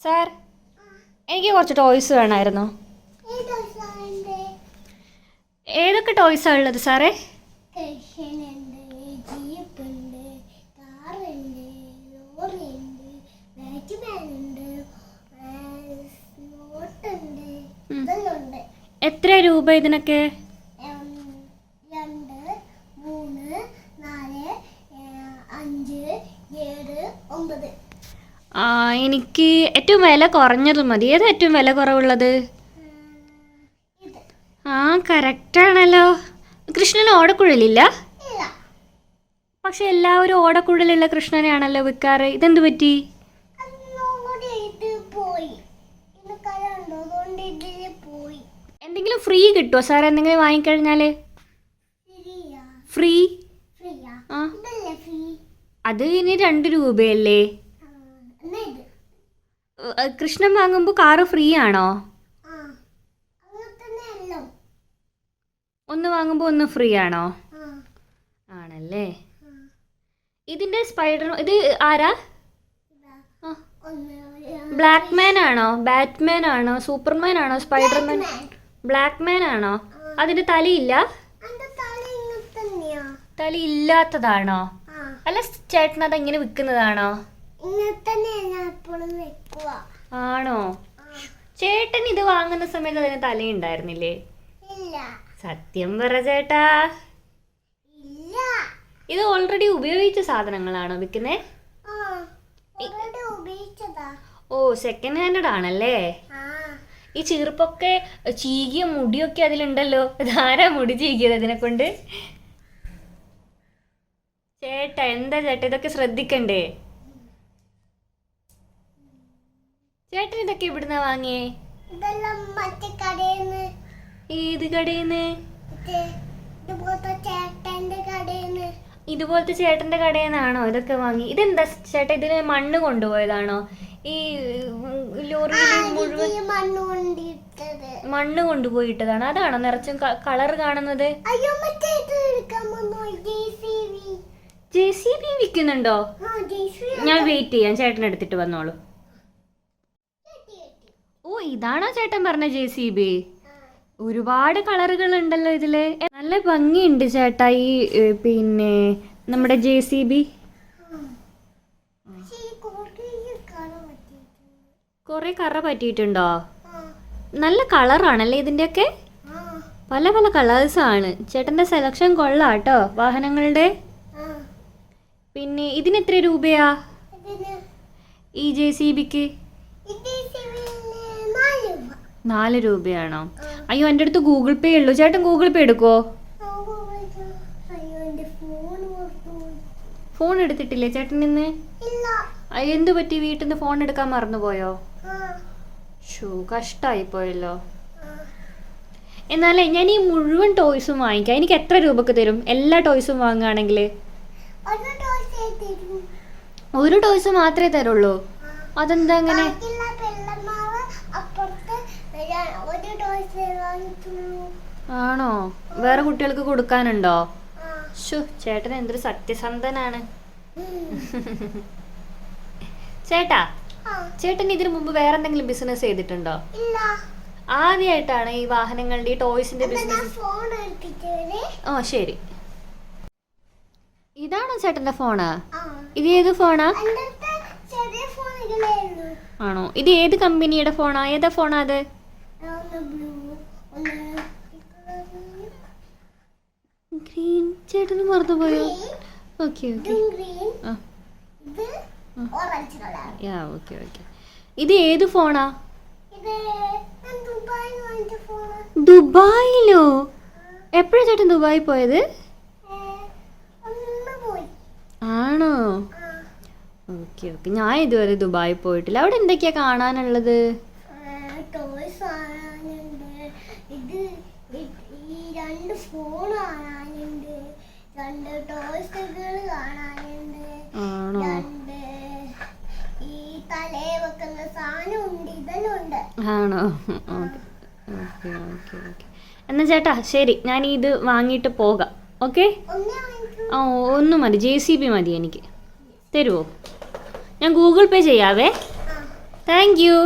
Sir, എനിക്ക് കുറച്ച് toys വേണമായിരുന്നു. ഏതൊക്കെ ടോയ്സാണ് ഉള്ളത് സാറേ? എത്ര രൂപ ഇതിനൊക്കെ? എനിക്ക് ഏറ്റവും വില കുറഞ്ഞത് മതി. ഏതാ ഏറ്റവും വില കുറവുള്ളത്? കറക്റ്റാണല്ലോ. കൃഷ്ണന് ഓടക്കുഴലില്ല? പക്ഷെ എല്ലാവരും ഓടക്കുഴലുള്ള കൃഷ്ണനെയാണല്ലോ വിൽക്കാറ്. ഇതെന്ത് പറ്റി? എന്തെങ്കിലും ഫ്രീ കിട്ടുമോ സാർ? എന്തെങ്കിലും വാങ്ങിക്കഴിഞ്ഞാൽ ഫ്രീ? അത് ഇനി 2 രൂപയല്ലേ? കൃഷ്ണൻ വാങ്ങുമ്പോൾ കാറ് ഫ്രീ ആണോ? ഒന്ന് വാങ്ങുമ്പോൾ ഒന്ന് ഫ്രീ ആണോ? ആണല്ലേ. ഇതിന്റെ സ്പൈഡർ ഇത് ആരാ? ബ്ലാക്ക് മാൻ ആണോ? ബാറ്റ്മാൻ ആണോ? സൂപ്പർമാൻ ആണോ? സ്പൈഡർമാൻ? ബ്ലാക്ക് മാൻ ആണോ? അതിന്റെ തലയില്ല? തല ഇല്ലാത്തതാണോ? അല്ല ചേട്ടൻ അത് എങ്ങനെ വിൽക്കുന്നതാണോ? ആണോ? ചേട്ടൻ ഇത് വാങ്ങുന്ന സമയത്ത് അതിന് തലയുണ്ടായിരുന്നില്ലേ? സത്യം പറ ചേട്ടാ. ഇത് ഓൾറെഡി ഉപയോഗിച്ച സാധനങ്ങളാണോ വിൽക്കുന്നേ? ഓ, സെക്കൻഡ് ഹാൻഡഡ് ആണല്ലേ. ഈ ചീർപ്പൊക്കെ ചീകിയ മുടിയൊക്കെ അതിലുണ്ടല്ലോ. ഇതാരാ മുടി ചീകിയത് ഇതിനെ കൊണ്ട്? ചേട്ടാ എന്താ ചേട്ടാ, ഇതൊക്കെ ശ്രദ്ധിക്കണ്ടേ? ചേട്ടൻ ഇതൊക്കെ എവിടുന്നാ വാങ്ങിയേ? ഏത് കടയിന്ന്? ഇതുപോലത്തെ ചേട്ടന്റെ കടയിൽ നിന്നാണോ ഇതൊക്കെ വാങ്ങി? ഇതെന്താ ചേട്ടാ, ഇതിന് മണ്ണ് കൊണ്ടുപോയതാണോ? ഈ ലോറിയിൽ മുഴുവൻ മണ്ണ് കൊണ്ടുപോയിട്ടതാണ്. അതാണോ നിറച്ചും കളർ കാണുന്നത്? JCB വിൽക്കുന്നുണ്ടോ? ഞാൻ വെയിറ്റ് ചെയ്യാം, ചേട്ടൻ എടുത്തിട്ട് വന്നോളൂ. ഓ, ഇതാണോ ചേട്ടൻ പറഞ്ഞ JCB? ഒരുപാട് കളറുകൾ ഉണ്ടല്ലോ ഇതില്. നല്ല ഭംഗിയുണ്ട് ചേട്ടാ ഈ പിന്നെ നമ്മുടെ JCB. കുറെ കറ പറ്റിയിട്ടുണ്ടോ? നല്ല കളറാണല്ലേ ഇതിന്റെയൊക്കെ. പല പല കളേഴ്സാണ്. ചേട്ടന്റെ സെലക്ഷൻ കൊള്ളാട്ടോ വാഹനങ്ങളുടെ. പിന്നെ ഇതിന് എത്ര രൂപയാ ഈ JCBക്ക്? 4 രൂപയാണോ? അയ്യോ, എൻ്റെ അടുത്ത് ഗൂഗിൾ പേ ഉള്ളൂ. ചേട്ടൻ ഗൂഗിൾ പേ എടുക്കോ? ഫോൺ എടുത്തിട്ടില്ലേ ചേട്ടൻ ഇന്ന്? എന്തു പറ്റി? വീട്ടിൽ നിന്ന് ഫോൺ എടുക്കാൻ മറന്നുപോയോ? ഷോ, കഷ്ടായി പോയല്ലോ. എന്നാലേ ഞാൻ ഈ മുഴുവൻ ടോയ്സും വാങ്ങിക്കാം. എനിക്ക് എത്ര രൂപക്ക് തരും എല്ലാ ടോയ്സും വാങ്ങുകയാണെങ്കിൽ? 1 ടോയ്സ് മാത്രമേ തരുള്ളൂ. അതെന്താ അങ്ങനെ? ആണോ? വേറെ കുട്ടികൾക്ക് കൊടുക്കാനുണ്ടോ? ഷോ, ചേട്ടൻ എന്തൊരു സത്യസന്ധനാണ്. ചേട്ടാ, ചേട്ടൻ ഇതിനു മുമ്പ് വേറെ എന്തെങ്കിലും ബിസിനസ് ചെയ്തിട്ടുണ്ടോ? ആദ്യമായിട്ടാണ് ഈ വാഹനങ്ങളുടെ ഈ ടോയ്സിന്റെ ബിസിനസ്? ഓ ശരി. ഇതാണോ ചേട്ടന്റെ ഫോണ്? ഇത് ഏത് ഫോണാ? ആണോ? ഇത് ഏത് കമ്പനിയുടെ ഫോണാ? ഏതാ ഫോണാ അത്? ഗ്രീൻ. ചേട്ടന് മറന്നുപോയോ? Okay okay. ഇത് ഏത് ഫോണാ? ദുബായിലോ? എപ്പോഴാ ചേട്ടൻ ദുബായി പോയത്? ആണോ? Okay okay. ഞാൻ ഇതുവരെ ദുബായി പോയിട്ടില്ല. അവിടെ എന്തൊക്കെയാ കാണാനുള്ളത്? ആണോ? ആണോ? Okay okay okay. എന്നാ ചേട്ടാ ശരി, ഞാൻ ഇത് വാങ്ങിയിട്ട് പോകാം. ഓക്കെ. ആ, ഒന്നും മതി. JCB മതി എനിക്ക്. തരുമോ? ഞാൻ ഗൂഗിൾ പേ ചെയ്യാവേ. Thank U.